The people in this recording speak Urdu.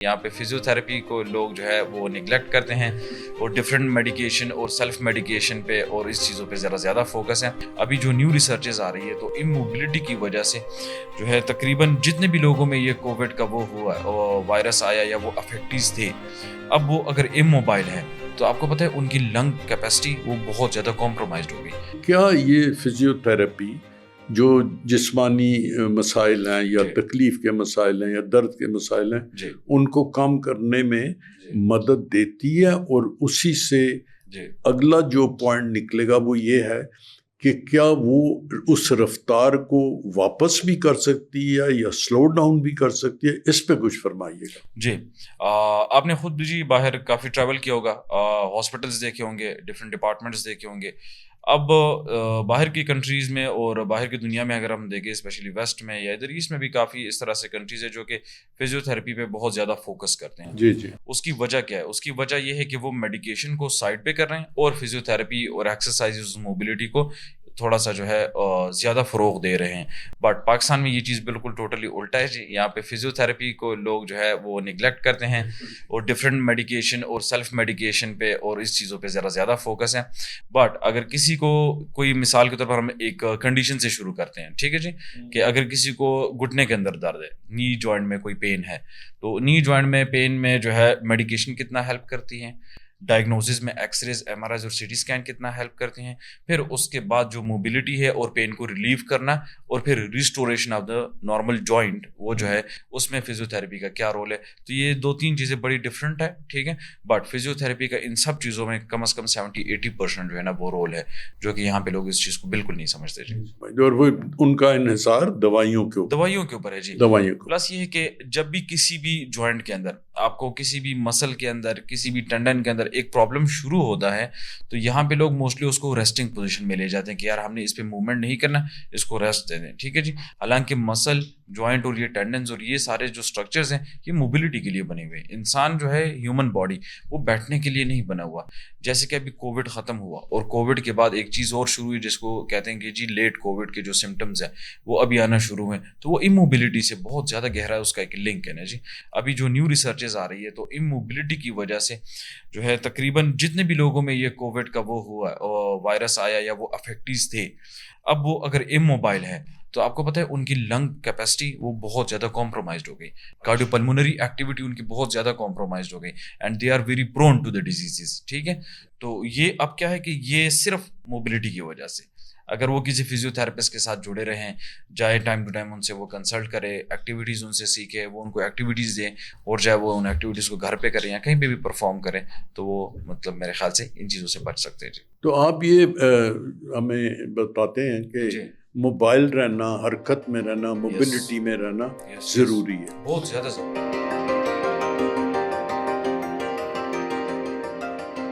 یہاں پہ فزیوتھراپی کو لوگ جو ہے وہ نگلیکٹ کرتے ہیں اور ڈفرینٹ میڈیکیشن اور سیلف میڈیکیشن پہ اور اس چیزوں پہ ذرا زیادہ فوکس ہے. ابھی جو نیو ریسرچز آ رہی ہے تو اموبلٹی کی وجہ سے جو ہے تقریباً جتنے بھی لوگوں میں یہ کووڈ کا وہ ہوا وائرس آیا یا وہ افیکٹیز تھے، اب وہ اگر اموبائل ہے تو آپ کو پتہ ہے ان کی لنگ کیپیسٹی وہ بہت زیادہ کمپرومائزڈ ہو گئی. کیا یہ فزیوتھراپی جو جسمانی مسائل ہیں یا تکلیف کے مسائل ہیں یا درد کے مسائل ہیں ان کو کم کرنے میں مدد دیتی ہے؟ اور اسی سے اگلا جو پوائنٹ نکلے گا وہ یہ ہے کہ کیا وہ اس رفتار کو واپس بھی کر سکتی ہے یا سلو ڈاؤن بھی کر سکتی ہے؟ اس پہ کچھ فرمائیے گا. جی آپ نے خود بھی باہر کافی ٹریول کیا ہوگا، ہاسپٹلس دیکھے ہوں گے، ڈفرینٹ ڈپارٹمنٹس دیکھے ہوں گے. اب باہر کی کنٹریز میں اور باہر کی دنیا میں اگر ہم دیکھیں اسپیشلی ویسٹ میں یا ادھر ایسٹ میں بھی کافی اس طرح سے کنٹریز ہے جو کہ فزیوتھراپی پہ بہت زیادہ فوکس کرتے ہیں. جی اس کی وجہ کیا ہے؟ اس کی وجہ یہ ہے کہ وہ میڈیکیشن کو سائڈ پہ کر رہے ہیں اور فزیوتھراپی اور ایکسرسائز موبلٹی کو تھوڑا سا جو ہے زیادہ فروغ دے رہے ہیں. بٹ پاکستان میں یہ چیز بالکل ٹوٹلی الٹا ہے جی. یہاں پہ فزیوتھراپی کو لوگ جو ہے وہ نگلیکٹ کرتے ہیں اور ڈفرینٹ میڈیکیشن اور سیلف میڈیکیشن پہ اور اس چیزوں پہ ذرا زیادہ فوکس ہے. بٹ اگر کسی کو کوئی مثال کے طور پر ہم ایک کنڈیشن سے شروع کرتے ہیں، ٹھیک ہے جی، کہ اگر کسی کو گھٹنے کے اندر درد ہے، نی جوائنٹ میں کوئی پین ہے، تو نی جوائنٹ میں پین میں جو ہے میڈیکیشن کتنا ہیلپ کرتی ہیں، ڈائگنوسس میں X rays, M R Is اور سی ٹی اسکین کتنا ہیلپ کرتی ہیں. پھر اس کے بعد جو موبلٹی ہے اور پین کو ریلیو کرنا اور پھر restoration of the normal joint, وہ جو ہے اس میں فزیوتھراپی کا کیا رول ہے. تو یہ دو تین چیزیں بڑی ڈفرینٹ ہے، ٹھیک ہے. بٹ فزیوتھراپی کا ان سب چیزوں میں کم از کم 70-80% جو ہے نا وہ رول ہے، جو کہ یہاں پہ لوگ اس چیز کو بالکل نہیں سمجھتے جی. اور وہ ان کا انحصار دوائیوں کے اوپر ہے جی. دوائیوں کو پلس یہ ہے کہ جب بھی کسی بھی جوائنٹ کے اندر آپ کو کسی بھی مسل کے اندر کسی بھی ٹینڈن کے اندر ایک پرابلم شروع ہوتا ہے تو یہاں پہ لوگ موسٹلی اس کو ریسٹنگ پوزیشن میں لے جاتے ہیں کہ یار ہم نے اس پہ موومنٹ نہیں کرنا، اس کو ریسٹ دے دیں، ٹھیک ہے جی. حالانکہ مسل، جوائنٹ اور یہ ٹینڈنز اور یہ سارے جو اسٹرکچرز ہیں یہ موبلٹی کے لیے بنے ہوئے ہیں. انسان جو ہے ہیومن باڈی وہ بیٹھنے کے لیے نہیں بنا ہوا. جیسے کہ ابھی کووڈ ختم ہوا اور کووڈ کے بعد ایک چیز اور شروع ہوئی جس کو کہتے ہیں کہ جی لیٹ کووڈ کے جو سمٹمز ہیں وہ ابھی آنا شروع ہوئے، تو وہ اموبلٹی سے بہت زیادہ گہرا ہے اس کا ایک لنک ہے نا جی. ابھی جو نیو ریسرچز آ رہی ہے تو اموبلٹی کی وجہ سے جو ہے تقریباً جتنے بھی لوگوں میں یہ کووڈ کا وہ ہوا وائرس آیا یا وہ افیکٹیز تھے، اب وہ اگر اموبائل ہے تو آپ کو پتہ ہے ان کی لنگ کیپیسٹی وہ بہت زیادہ کمپرومائزڈ ہو گئی، کارڈیو پلمونری ایکٹیویٹی ان کی بہت زیادہ کمپرومائزڈ ہو گئی and they are very prone to the diseases, ٹھیک ہے. تو یہ اب کیا ہے کہ یہ صرف موبلٹی کی وجہ سے اگر وہ کسی فزیوتھراپسٹ کے ساتھ جڑے رہیں، جائے ٹائم ٹو ٹائم ان سے وہ کنسلٹ کرے، ایکٹیویٹیز ان سے سیکھے، وہ ان کو ایکٹیویٹیز دیں اور جائے وہ ان ایکٹیویٹیز کو گھر پہ کریں یا کہیں پہ بھی پرفارم کریں، تو وہ مطلب میرے خیال سے ان چیزوں سے بچ سکتے ہیں جی. تو آپ یہ ہمیں بتاتے ہیں کہ موبائل رہنا، حرکت میں رہنا، موبلٹی میں رہنا ضروری ہے، بہت زیادہ ضروری ہے.